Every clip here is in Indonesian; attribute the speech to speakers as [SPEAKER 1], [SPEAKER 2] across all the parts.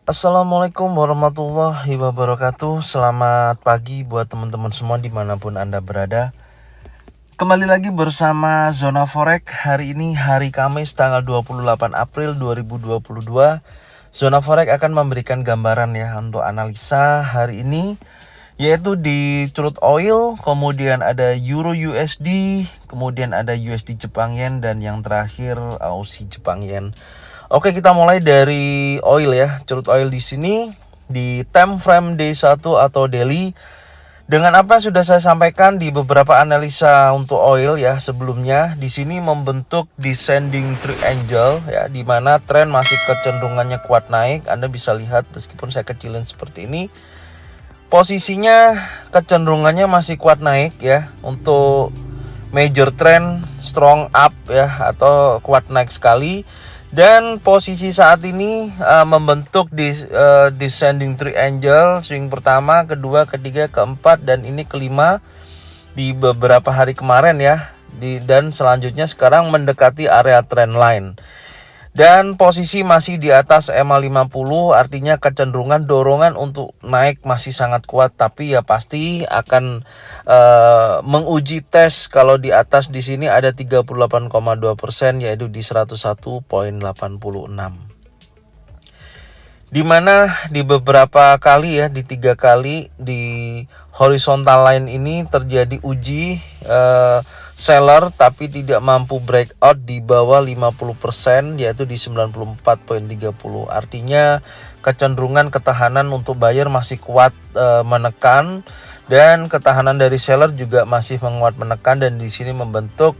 [SPEAKER 1] Assalamualaikum warahmatullahi wabarakatuh. Selamat pagi buat teman-teman semua dimanapun Anda berada. Kembali lagi bersama Zona Forex. Hari ini hari Kamis tanggal 28 April 2022. Zona Forex akan memberikan gambaran ya untuk analisa hari ini, yaitu di crude oil, kemudian ada Euro USD, kemudian ada USD Jepang Yen, dan yang terakhir Aussie Jepang Yen. Oke, kita mulai dari oil ya. Crude oil di sini di time frame day 1 atau daily. Dengan apa yang sudah saya sampaikan di beberapa analisa untuk oil ya sebelumnya, di sini membentuk descending triangle ya, di mana tren masih kecenderungannya kuat naik. Anda bisa lihat meskipun saya kecilin seperti ini, posisinya kecenderungannya masih kuat naik ya, untuk major trend strong up ya, atau kuat naik sekali. Dan posisi saat ini membentuk descending triangle, swing pertama, kedua, ketiga, keempat, dan ini kelima di beberapa hari kemarin ya. Dan selanjutnya sekarang mendekati area trend line. Dan posisi masih di atas EMA 50, artinya kecenderungan dorongan untuk naik masih sangat kuat, tapi ya pasti akan menguji tes kalau di atas. Di sini ada 38,2%, yaitu di 101,86. Dimana di beberapa kali ya, di 3 kali di horizontal line ini terjadi uji seller tapi tidak mampu breakout di bawah 50%, yaitu di 94,30. Artinya kecenderungan ketahanan untuk buyer masih kuat menekan, dan ketahanan dari seller juga masih menguat menekan, dan di sini membentuk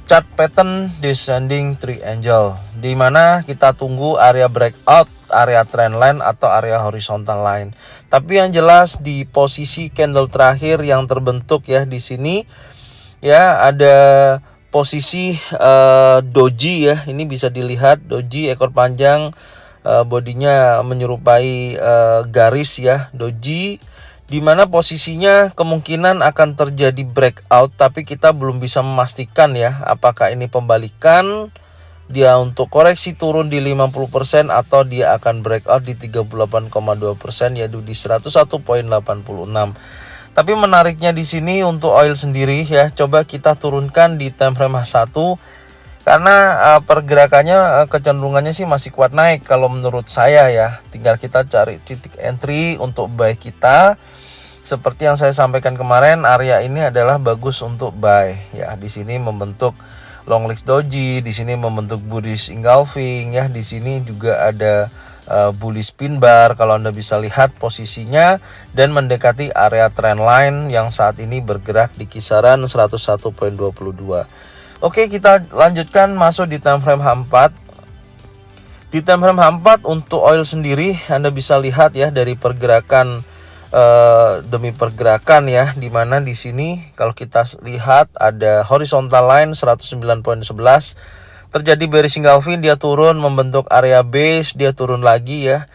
[SPEAKER 1] chart pattern descending triangle, di mana kita tunggu area breakout, area trend line atau area horizontal line. Tapi yang jelas di posisi candle terakhir yang terbentuk ya di sini ya, ada posisi doji ya. Ini bisa dilihat doji ekor panjang, bodinya menyerupai garis ya, doji, di mana posisinya kemungkinan akan terjadi breakout, tapi kita belum bisa memastikan ya apakah ini pembalikan dia untuk koreksi turun di 50% atau dia akan breakout di 38,2%, yaitu di 101,86. Tapi menariknya di sini untuk oil sendiri ya, coba kita turunkan di time frame H1, karena pergerakannya kecenderungannya sih masih kuat naik kalau menurut saya ya. Tinggal kita cari titik entry untuk buy kita. Seperti yang saya sampaikan kemarin, area ini adalah bagus untuk buy ya. Di sini membentuk long legs doji, di sini membentuk bullish engulfing ya. Di sini juga ada bullish pin bar kalau Anda bisa lihat posisinya, dan mendekati area trend line yang saat ini bergerak di kisaran 101,22. Oke, kita lanjutkan masuk di time frame H4. Di time frame H4 untuk oil sendiri Anda bisa lihat ya dari pergerakan demi pergerakan ya, dimana di sini kalau kita lihat ada horizontal line 109,11, terjadi bearish engulfing, dia turun membentuk area base, dia turun lagi ya,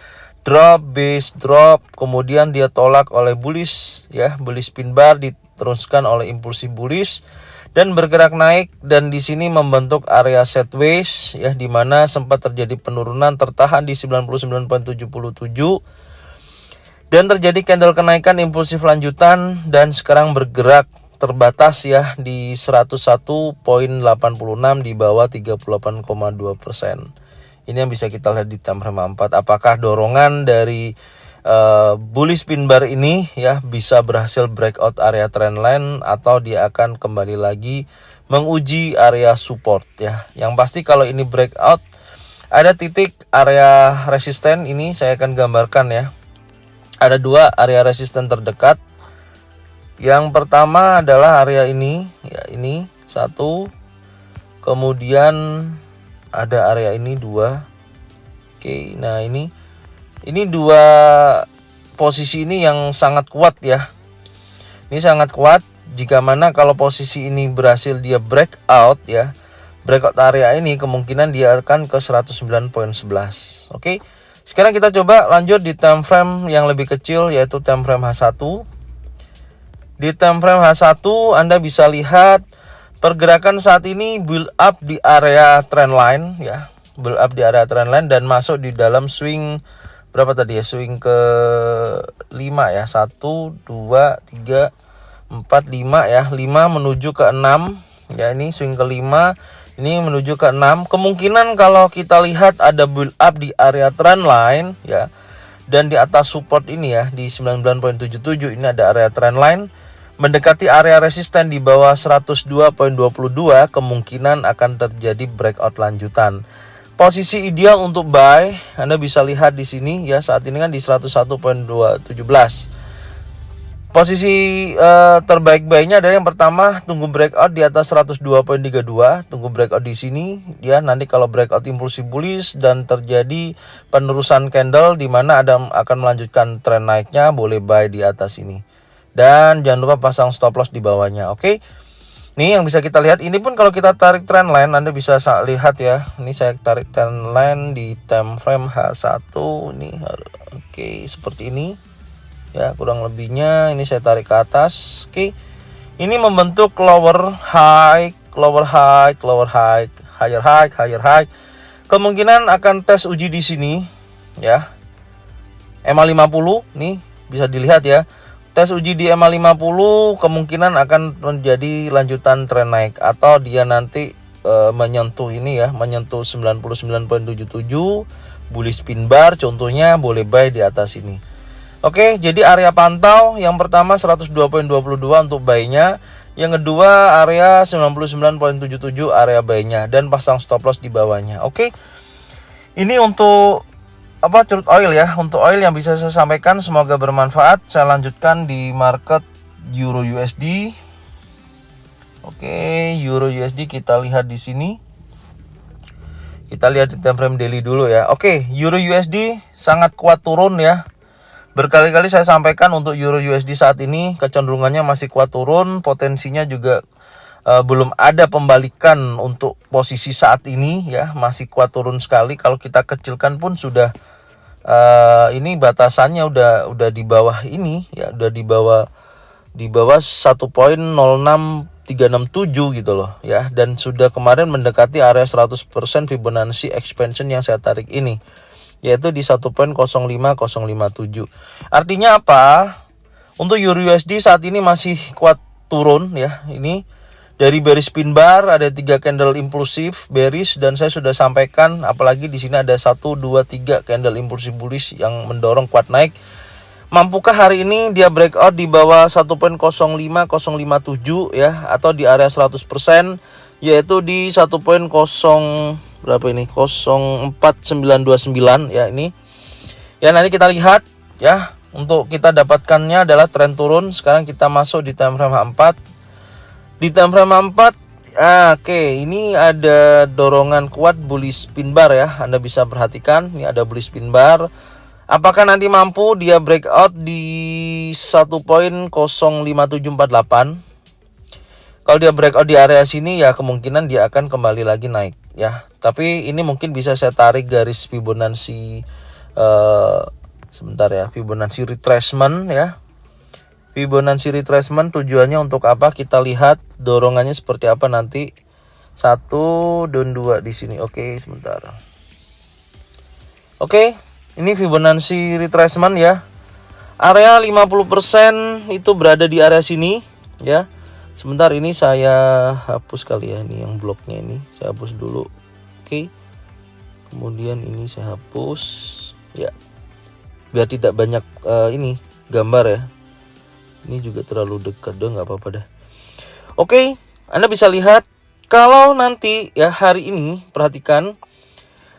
[SPEAKER 1] drop, base, drop, kemudian dia tolak oleh bullish ya, bullish pin bar, diteruskan oleh impulsif bullish dan bergerak naik, dan di sini membentuk area sideways ya, dimana sempat terjadi penurunan tertahan di 99,77 dan terjadi candle kenaikan impulsif lanjutan, dan sekarang bergerak terbatas ya di 101,86 di bawah 38,2%. Ini yang bisa kita lihat di time frame 4. Apakah dorongan dari bullish pin bar ini ya bisa berhasil breakout area trend line, atau dia akan kembali lagi menguji area support ya. Yang pasti kalau ini breakout, ada titik area resisten, ini saya akan gambarkan ya. Ada 2 area resisten terdekat. Yang pertama adalah area ini ya, ini 1, kemudian ada area ini 2. Oke, nah ini 2 posisi ini yang sangat kuat ya. Ini sangat kuat, jika mana kalau posisi ini berhasil dia breakout ya, breakout area ini kemungkinan dia akan ke 109,11. Oke. Sekarang kita coba lanjut di time frame yang lebih kecil, yaitu time frame H1. Di time frame H1 Anda bisa lihat pergerakan saat ini build up di area trend line ya, build up di area trend line dan masuk di dalam swing berapa tadi ya, swing ke 5 ya, 1 2 3 4 5 ya, 5 menuju ke 6 ya, ini swing ke 5, ini menuju ke 6. Kemungkinan kalau kita lihat ada build up di area trend line ya, dan di atas support ini ya di 99.77 ini ada area trend line, mendekati area resisten di bawah 102.22, kemungkinan akan terjadi breakout lanjutan. Posisi ideal untuk buy Anda bisa lihat di sini ya, saat ini kan di 101.217. Posisi terbaik buy-nya adalah yang pertama, tunggu breakout di atas 102.32, tunggu breakout di sini ya. Nanti kalau breakout impulsif bullish dan terjadi penerusan candle di mana ada akan melanjutkan tren naiknya, boleh buy di atas ini. Dan jangan lupa pasang stop loss di bawahnya. Oke. Nih yang bisa kita lihat, ini pun kalau kita tarik trend line Anda bisa lihat ya. Ini saya tarik trend line di time frame H1 nih. Oke, seperti ini. Ya, kurang lebihnya ini saya tarik ke atas. Oke. Ini membentuk lower high, lower high, lower high, higher high, higher high. Kemungkinan akan tes uji di sini ya. MA50 nih bisa dilihat ya. Tes uji di MA50 kemungkinan akan menjadi lanjutan tren naik, atau dia nanti menyentuh ini ya, menyentuh 99.77 bullish pin bar contohnya, boleh buy di atas ini. Oke, jadi area pantau yang pertama 102.22 untuk buy-nya, yang kedua area 99.77 area buy-nya, dan pasang stop loss di bawahnya. Oke. Ini untuk crude oil ya, untuk oil yang bisa saya sampaikan, semoga bermanfaat. Saya lanjutkan di market Euro USD. Oke, Euro USD kita lihat di sini. Kita lihat di time frame daily dulu ya. Oke, Euro USD sangat kuat turun ya. Berkali-kali saya sampaikan untuk Euro USD saat ini kecenderungannya masih kuat turun, potensinya juga belum ada pembalikan untuk posisi saat ini ya, masih kuat turun sekali. Kalau kita kecilkan pun sudah ini batasannya udah di bawah ini ya, udah di bawah 1.06367 gitu loh ya, dan sudah kemarin mendekati area 100% Fibonacci expansion yang saya tarik ini, yaitu di 1.05057. Artinya apa? Untuk Euro USD saat ini masih kuat turun ya. Ini dari bearish pin bar ada 3 candle impulsif bearish, dan saya sudah sampaikan apalagi di sini ada 1 2 3 candle impulsif bullish yang mendorong kuat naik. Mampukah hari ini dia breakout di bawah 1.05057 ya, atau di area 100%, yaitu di 1.0 berapa ini? 04929 ya ini. Ya nanti kita lihat ya. Untuk kita dapatkannya adalah tren turun. Sekarang kita masuk di time frame H4. Di time frame H4 oke, ini ada dorongan kuat bullish pin bar ya. Anda bisa perhatikan, ini ada bullish pin bar. Apakah nanti mampu dia breakout di 1.05748? Kalau dia breakout di area sini ya kemungkinan dia akan kembali lagi naik ya. Tapi ini mungkin bisa saya tarik garis Fibonacci sebentar ya, Fibonacci retracement ya. Fibonacci retracement tujuannya untuk apa? Kita lihat dorongannya seperti apa nanti. 1 dan 2 di sini. Oke, sebentar. Oke, ini Fibonacci retracement ya. Area 50% itu berada di area sini ya. Sebentar, ini saya hapus kali ya, ini yang bloknya ini saya hapus dulu. Oke. Kemudian ini saya hapus ya. Biar tidak banyak ini gambar ya. Ini juga terlalu dekat dong, nggak apa-apa dah. Oke, Anda bisa lihat kalau nanti ya hari ini, perhatikan.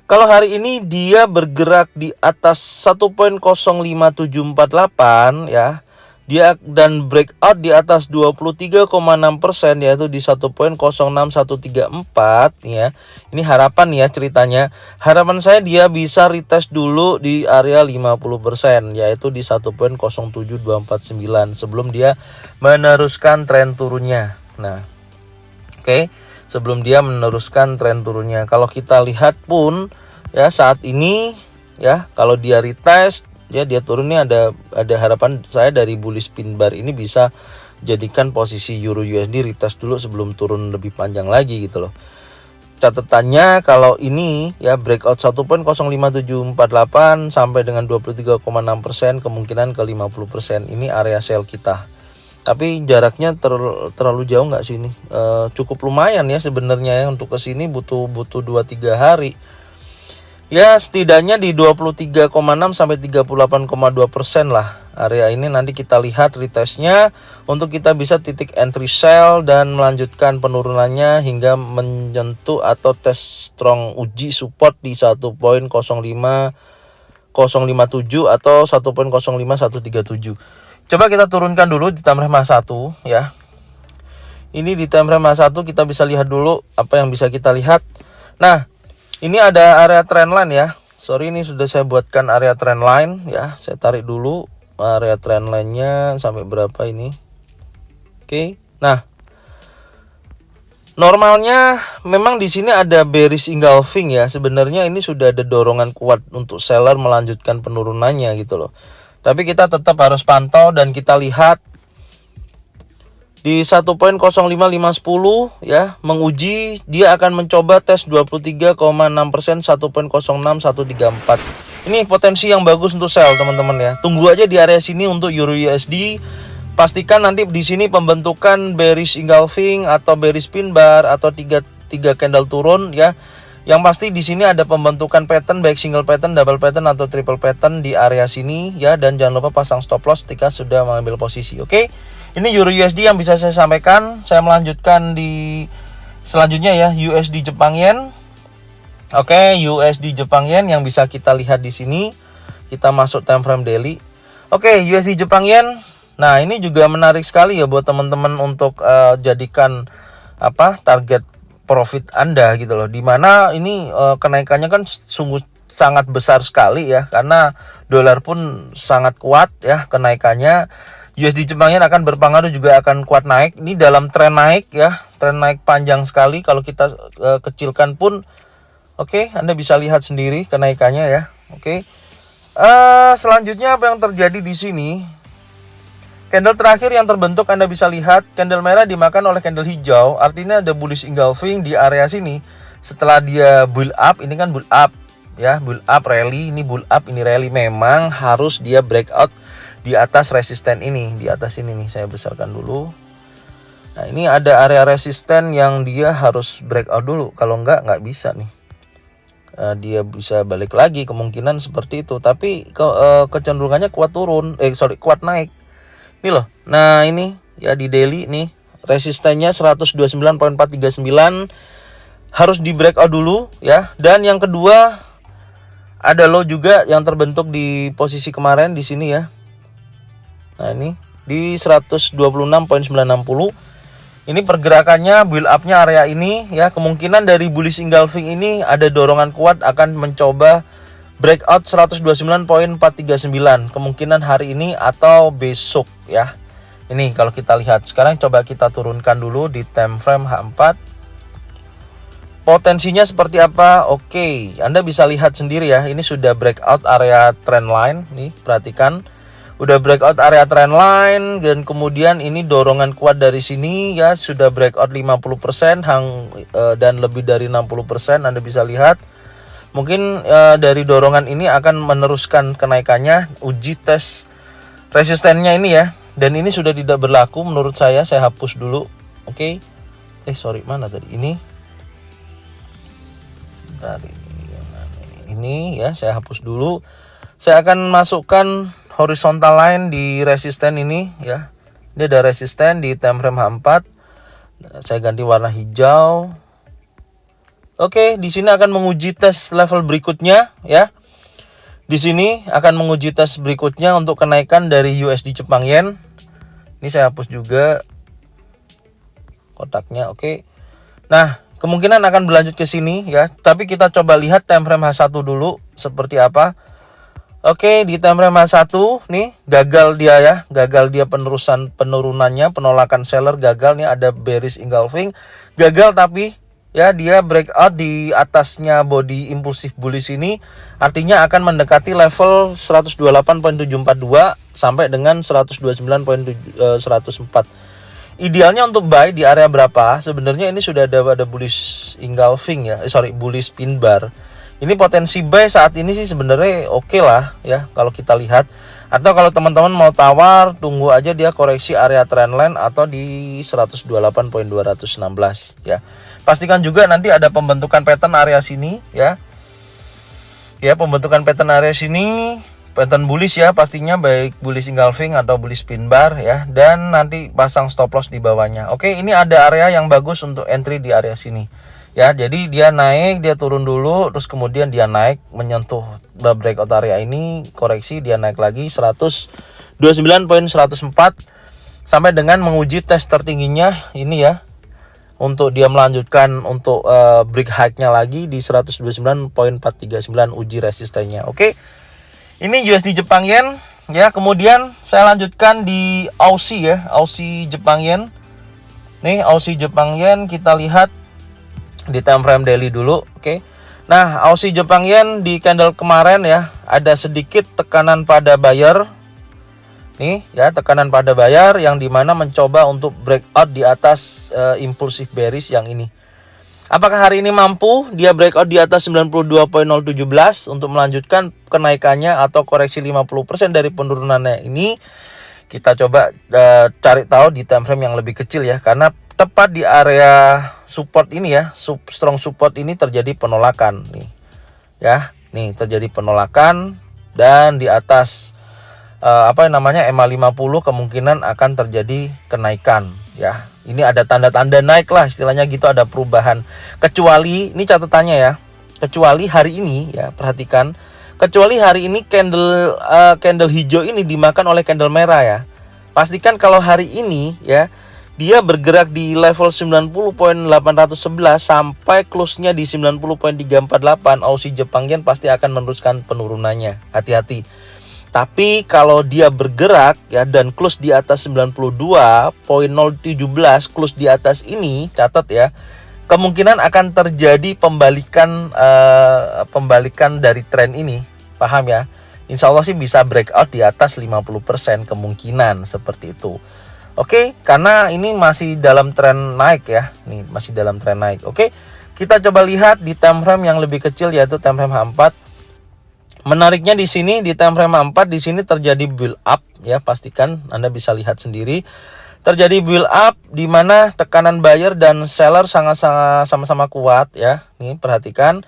[SPEAKER 1] Kalau hari ini dia bergerak di atas 1.05748 ya. Dia dan breakout di atas 23,6% yaitu di 1.06134 ya. Ini harapan ya ceritanya. Harapan saya dia bisa retest dulu di area 50% yaitu di 1.07249 sebelum dia meneruskan tren turunnya. Nah, oke. Sebelum dia meneruskan tren turunnya. Kalau kita lihat pun ya saat ini ya, kalau dia retest ya, dia turunnya ada harapan saya dari bullish pin bar ini bisa jadikan posisi Euro USD retest dulu sebelum turun lebih panjang lagi gitu loh. Catatannya kalau ini ya breakout 1.05748 sampai dengan 23,6%, kemungkinan ke 50%, ini area sell kita. Tapi jaraknya terlalu jauh nggak sih ini? Cukup lumayan ya sebenarnya ya, untuk kesini butuh 2-3 hari. Ya setidaknya di 23,6 sampai 38,2% lah area ini. Nanti kita lihat retestnya untuk kita bisa titik entry sell dan melanjutkan penurunannya hingga menyentuh atau tes strong uji support di 1.05057 atau 1.05137. Coba kita turunkan dulu di time frame 1 ya. Ini di time frame 1 kita bisa lihat dulu apa yang bisa kita lihat. Nah, ini ada area trendline ya. Sorry, ini sudah saya buatkan area trendline ya. Saya tarik dulu area trendline-nya sampai berapa ini. Oke. Nah, normalnya memang di sini ada bearish engulfing ya. Sebenarnya ini sudah ada dorongan kuat untuk seller melanjutkan penurunannya gitu loh. Tapi kita tetap harus pantau dan kita lihat di 1.05510 ya, menguji dia akan mencoba tes 23,6%, 1.06134. Ini potensi yang bagus untuk sell teman-teman ya. Tunggu aja di area sini untuk Euro USD. Pastikan nanti di sini pembentukan bearish engulfing atau bearish pin bar atau tiga candle turun ya. Yang pasti di sini ada pembentukan pattern baik single pattern, double pattern atau triple pattern di area sini ya, dan jangan lupa pasang stop loss ketika sudah mengambil posisi. Oke. Ini Euro USD yang bisa saya sampaikan. Saya melanjutkan di selanjutnya ya, USD Jepang Yen. Oke, USD Jepang Yen yang bisa kita lihat di sini. Kita masuk time frame daily. Oke, USD Jepang Yen. Nah, ini juga menarik sekali ya buat teman-teman untuk jadikan target profit Anda gitu loh. Dimana ini kenaikannya kan sungguh sangat besar sekali ya, karena dolar pun sangat kuat ya kenaikannya. USD Jepang Yen akan berpengaruh, juga akan kuat naik. Ini dalam tren naik ya, tren naik panjang sekali. Kalau kita kecilkan pun, oke, Anda bisa lihat sendiri kenaikannya ya. Oke. Selanjutnya apa yang terjadi di sini? Candle terakhir yang terbentuk Anda bisa lihat, candle merah dimakan oleh candle hijau. Artinya ada bullish engulfing di area sini. Setelah dia build up, ini kan build up ya, build up rally, ini build up, ini rally. Memang harus dia breakout di atas resisten ini, di atas ini nih, saya besarkan dulu. Nah, ini ada area resisten yang dia harus breakout dulu, kalau nggak bisa nih. Dia bisa balik lagi, kemungkinan seperti itu. Tapi kecenderungannya kuat turun, kuat naik. Ini loh. Nah, ini ya di daily nih, resistennya 129.439 harus di breakout dulu ya. Dan yang kedua ada low juga yang terbentuk di posisi kemarin di sini ya. Nah, ini di 126.960. Ini pergerakannya build up-nya area ini ya. Kemungkinan dari bullish engulfing ini ada dorongan kuat akan mencoba breakout 129.439. Kemungkinan hari ini atau besok ya. Ini kalau kita lihat. Sekarang coba kita turunkan dulu di time frame H4. Potensinya seperti apa? Oke, Anda bisa lihat sendiri ya. Ini sudah breakout area trend line nih, perhatikan. Udah breakout area trend line, dan kemudian ini dorongan kuat dari sini ya, sudah breakout 50% dan lebih dari 60%. Anda bisa lihat mungkin dari dorongan ini akan meneruskan kenaikannya, uji tes resistennya ini ya. Dan ini sudah tidak berlaku menurut saya hapus dulu. Oke. Sorry, mana tadi? Ini tadi ini ya, saya hapus dulu. Saya akan masukkan horizontal line di resisten ini ya. Ini ada resisten di time frame H4. Saya ganti warna hijau. Oke, di sini akan menguji tes level berikutnya ya. Di sini akan menguji tes berikutnya untuk kenaikan dari USD Jepang Yen. Ini saya hapus juga kotaknya. Oke. Nah, kemungkinan akan berlanjut ke sini ya. Tapi kita coba lihat time frame H1 dulu seperti apa. Oke, di time frame H1 nih gagal dia ya, gagal dia penurunannya, penolakan seller gagal nih, ada bearish engulfing, gagal tapi ya dia breakout di atasnya body impulsif bullish ini, artinya akan mendekati level 128.742 sampai dengan 129.104. Idealnya untuk buy di area berapa? Sebenarnya ini sudah ada bullish engulfing ya, bullish pin bar. Ini potensi buy saat ini sih sebenarnya oke lah ya kalau kita lihat. Atau kalau teman-teman mau tawar, tunggu aja dia koreksi area trendline atau di 128.216 ya. Pastikan juga nanti ada pembentukan pattern area sini ya. Ya, pembentukan pattern area sini, pattern bullish ya pastinya, baik bullish engulfing atau bullish pin bar ya, dan nanti pasang stop loss di bawahnya. Oke, ini ada area yang bagus untuk entry di area sini. Ya, jadi dia naik, dia turun dulu, terus kemudian dia naik menyentuh breakout area ini, koreksi, dia naik lagi 129.104 sampai dengan menguji tes tertingginya ini ya. Untuk dia melanjutkan untuk break high-nya lagi di 129.439 uji resistennya. Oke. Ini USD Jepang Yen ya, kemudian saya lanjutkan di Aussie ya, Aussie Jepang Yen. Nih, Aussie Jepang Yen kita lihat di time frame daily dulu, oke. Nah, Aussie Jepang Yen di candle kemarin ya, ada sedikit tekanan pada buyer. Nih ya, tekanan pada buyer yang dimana mencoba untuk breakout di atas impulsif bearish yang ini. Apakah hari ini mampu dia breakout di atas 92.017 untuk melanjutkan kenaikannya atau koreksi 50% dari penurunannya ini? Kita coba cari tahu di time frame yang lebih kecil ya, karena tepat di area support ini ya, strong support ini terjadi penolakan nih. Ya, nih terjadi penolakan dan di atas MA50 kemungkinan akan terjadi kenaikan ya. Ini ada tanda-tanda naik lah istilahnya gitu, ada perubahan. Kecuali ini catatannya ya. Kecuali hari ini ya, perhatikan. Kecuali hari ini candle hijau ini dimakan oleh candle merah ya. Pastikan kalau hari ini ya dia bergerak di level 90.811 sampai close-nya di 90.348, Aussie Jepang Yen pasti akan meneruskan penurunannya. Hati-hati. Tapi kalau dia bergerak ya dan close di atas 92.017, close di atas ini, catat ya, kemungkinan akan terjadi pembalikan dari tren ini. Paham ya? Insya Allah sih bisa breakout di atas 50% kemungkinan seperti itu. Oke, karena ini masih dalam tren naik ya. Nih, masih dalam tren naik. Oke. Kita coba lihat di time frame yang lebih kecil yaitu time frame H4. Menariknya di sini di time frame H4 di sini terjadi build up ya, pastikan Anda bisa lihat sendiri. Terjadi build up di mana tekanan buyer dan seller sangat-sangat sama-sama kuat ya. Nih, perhatikan.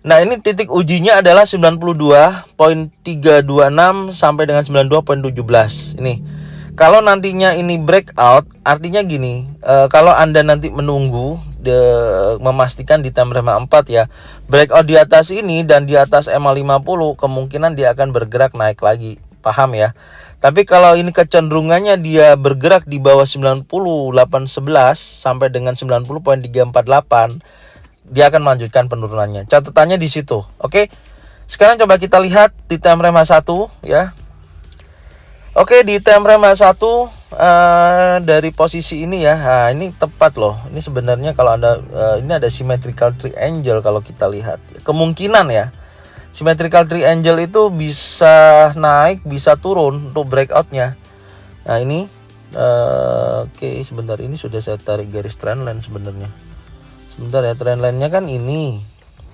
[SPEAKER 1] Nah, ini titik ujinya adalah 92.326 sampai dengan 92.17. Ini. Kalau nantinya ini breakout, artinya gini, kalau Anda nanti menunggu memastikan di time frame 4 ya, breakout di atas ini dan di atas MA50 kemungkinan dia akan bergerak naik lagi. Paham ya? Tapi kalau ini kecenderungannya dia bergerak di bawah 90.811 sampai dengan 90.348, dia akan melanjutkan penurunannya. Catatannya di situ. Oke. Sekarang coba kita lihat di time frame H1 ya. Oke, di time frame H1 dari posisi ini ya. Nah, ini tepat loh. Ini sebenarnya kalau Anda ini ada symmetrical triangle kalau kita lihat. Kemungkinan ya. Symmetrical triangle itu bisa naik, bisa turun untuk breakoutnya. Nah, ini oke, sebentar, ini sudah saya tarik garis trendline sebenarnya. Sebentar ya, trendline-nya kan ini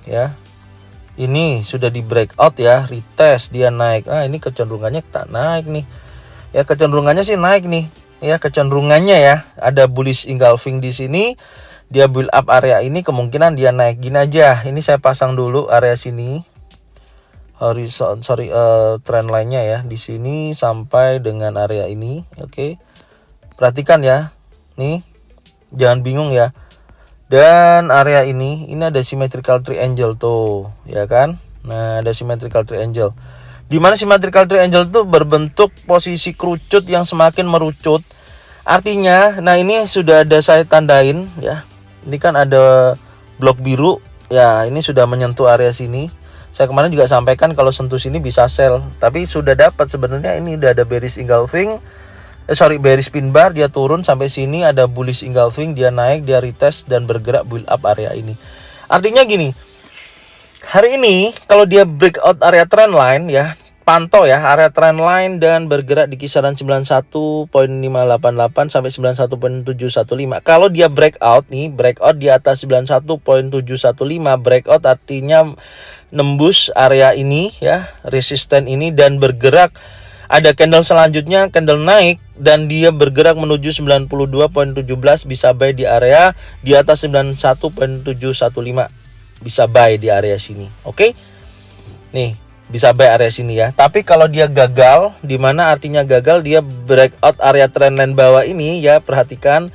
[SPEAKER 1] ya. Ini sudah di breakout ya, retest dia naik. Ah, ini kecenderungannya tak naik nih. Ya, kecenderungannya sih naik nih. Ya, kecenderungannya ya. Ada bullish engulfing di sini. Dia build up area ini, kemungkinan dia naik. Gini aja. Ini saya pasang dulu area sini. Trend line-nya ya. Di sini sampai dengan area ini. Oke. Perhatikan ya. Nih. Jangan bingung ya. Dan area ini ada symmetrical triangle tuh, ya kan? Nah, ada symmetrical triangle. Di mana symmetrical triangle itu berbentuk posisi kerucut yang semakin merucut. Artinya, nah ini sudah ada saya tandain ya. Ini kan ada blok biru. Ya, ini sudah menyentuh area sini. Saya kemarin juga sampaikan kalau sentuh sini bisa sell, tapi sudah dapat sebenarnya ini udah ada bearish engulfing. Bearish pin bar, dia turun sampai sini, ada bullish engulfing, dia naik, dia retest dan bergerak build up area ini. Artinya gini, hari ini kalau dia breakout area trend line ya, pantau ya area trendline dan bergerak di kisaran 91.588 sampai 91.715. Kalau dia breakout nih, breakout di atas 91.715, breakout artinya nembus area ini ya, resisten ini dan bergerak. Ada candle selanjutnya, candle naik dan dia bergerak menuju 92.17, bisa buy di area di atas 91.715. Bisa buy di area sini. Oke. Nih, bisa buy area sini ya. Tapi kalau dia gagal, dimana artinya gagal, dia breakout area trendline bawah ini ya, perhatikan.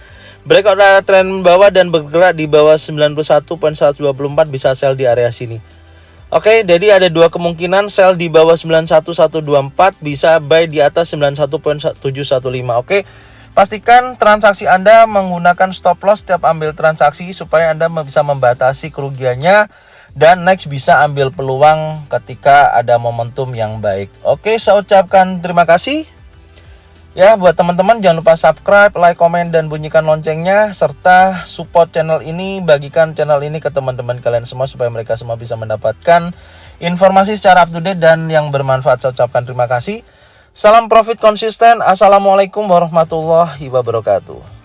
[SPEAKER 1] Breakout area trend bawah dan bergerak di bawah 91.124, bisa sell di area sini. Oke, jadi ada dua kemungkinan, sell di bawah 91124, bisa buy di atas 91.715. Oke. Pastikan transaksi Anda menggunakan stop loss setiap ambil transaksi supaya Anda bisa membatasi kerugiannya dan next bisa ambil peluang ketika ada momentum yang baik. Oke, saya ucapkan terima kasih. Ya, buat teman-teman jangan lupa subscribe, like, komen, dan bunyikan loncengnya. Serta support channel ini, bagikan channel ini ke teman-teman kalian semua supaya mereka semua bisa mendapatkan informasi secara up to date dan yang bermanfaat. Saya ucapkan terima kasih. Salam profit konsisten. Assalamualaikum warahmatullahi wabarakatuh.